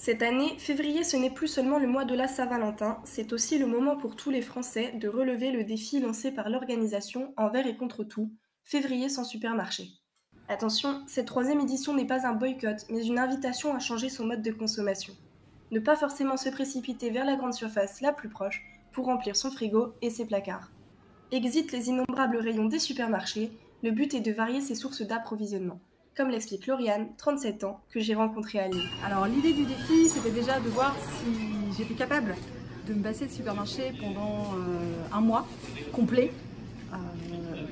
Cette année, février, ce n'est plus seulement le mois de la Saint-Valentin, c'est aussi le moment pour tous les Français de relever le défi lancé par l'organisation Envers et contre tout, Février sans supermarché. Attention, cette troisième édition n'est pas un boycott, mais une invitation à changer son mode de consommation. Ne pas forcément se précipiter vers la grande surface la plus proche pour remplir son frigo et ses placards. Exit les innombrables rayons des supermarchés, le but est de varier ses sources d'approvisionnement, comme l'explique Lauriane, 37 ans, que j'ai rencontrée à Lille. Alors l'idée du défi, c'était déjà de voir si j'étais capable de me passer de supermarché pendant un mois complet,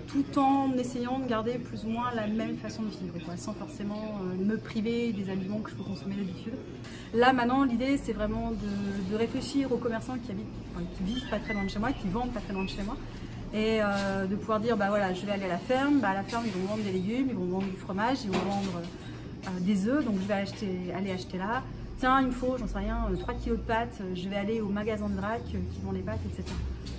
tout en essayant de garder plus ou moins la même façon de vivre, quoi, sans forcément me priver des aliments que je peux consommer d'habitude. Là maintenant, l'idée c'est vraiment de réfléchir aux commerçants qui vivent pas très loin de chez moi, qui vendent pas très loin de chez moi, et de pouvoir dire bah voilà, je vais aller à la ferme, à la ferme ils vont vendre des légumes, ils vont vendre du fromage, ils vont vendre des œufs, donc je vais aller acheter là. Tiens, il me faut, j'en sais rien, 3 kilos de pâtes, je vais aller au magasin de vrac qui vend les pâtes, etc.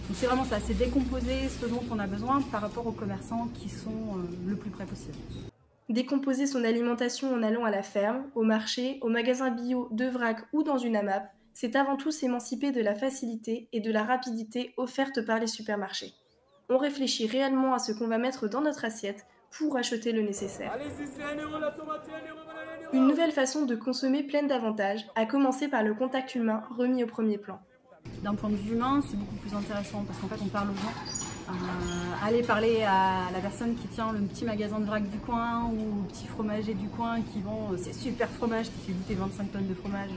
Donc c'est vraiment ça, c'est décomposer ce dont on a besoin par rapport aux commerçants qui sont le plus près possible. Décomposer son alimentation en allant à la ferme, au marché, au magasin bio, de vrac ou dans une AMAP, c'est avant tout s'émanciper de la facilité et de la rapidité offertes par les supermarchés. On réfléchit réellement à ce qu'on va mettre dans notre assiette pour acheter le nécessaire. Une nouvelle façon de consommer pleine d'avantages, à commencer par le contact humain remis au premier plan. D'un point de vue humain, c'est beaucoup plus intéressant parce qu'en fait on parle aux gens. Aller parler à la personne qui tient le petit magasin de vrac du coin ou au petit fromager du coin qui vend ces super fromages qui fait goûter 25 tonnes de fromage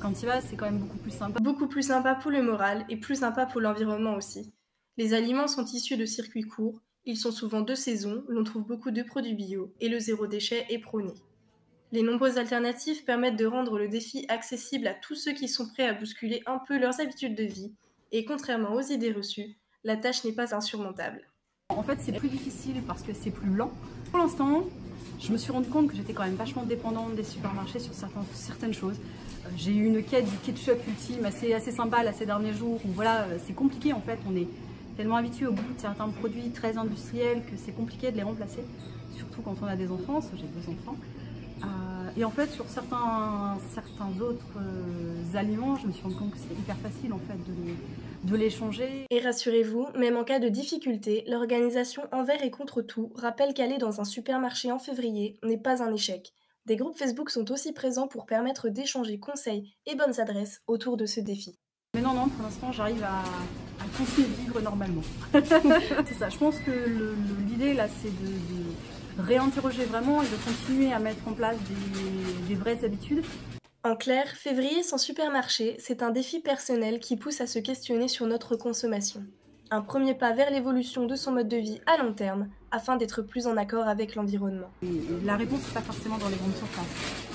quand il va, c'est quand même beaucoup plus sympa. Beaucoup plus sympa pour le moral et plus sympa pour l'environnement aussi. Les aliments sont issus de circuits courts, ils sont souvent de saison, l'on trouve beaucoup de produits bio et le zéro déchet est prôné. Les nombreuses alternatives permettent de rendre le défi accessible à tous ceux qui sont prêts à bousculer un peu leurs habitudes de vie, et contrairement aux idées reçues, la tâche n'est pas insurmontable. En fait, c'est plus difficile parce que c'est plus lent. Pour l'instant, je me suis rendu compte que j'étais quand même vachement dépendante des supermarchés sur certaines choses. J'ai eu une quête du ketchup ultime assez sympa là, ces derniers jours, où voilà, c'est compliqué en fait, on est tellement habitué au goût de certains produits très industriels que c'est compliqué de les remplacer, surtout quand on a des enfants, j'ai 2 enfants. Et en fait, sur certains autres aliments, je me suis rendu compte que c'était hyper facile en fait de les changer. Et rassurez-vous, même en cas de difficulté, l'organisation Envers et contre tout rappelle qu'aller dans un supermarché en février n'est pas un échec. Des groupes Facebook sont aussi présents pour permettre d'échanger conseils et bonnes adresses autour de ce défi. Mais non, pour l'instant, j'arrive à continuer de vivre normalement. C'est ça, je pense que l'idée là, c'est de réinterroger vraiment et de continuer à mettre en place des vraies habitudes. En clair, février sans supermarché, c'est un défi personnel qui pousse à se questionner sur notre consommation. Un premier pas vers l'évolution de son mode de vie à long terme, afin d'être plus en accord avec l'environnement. La réponse n'est pas forcément dans les grandes surfaces.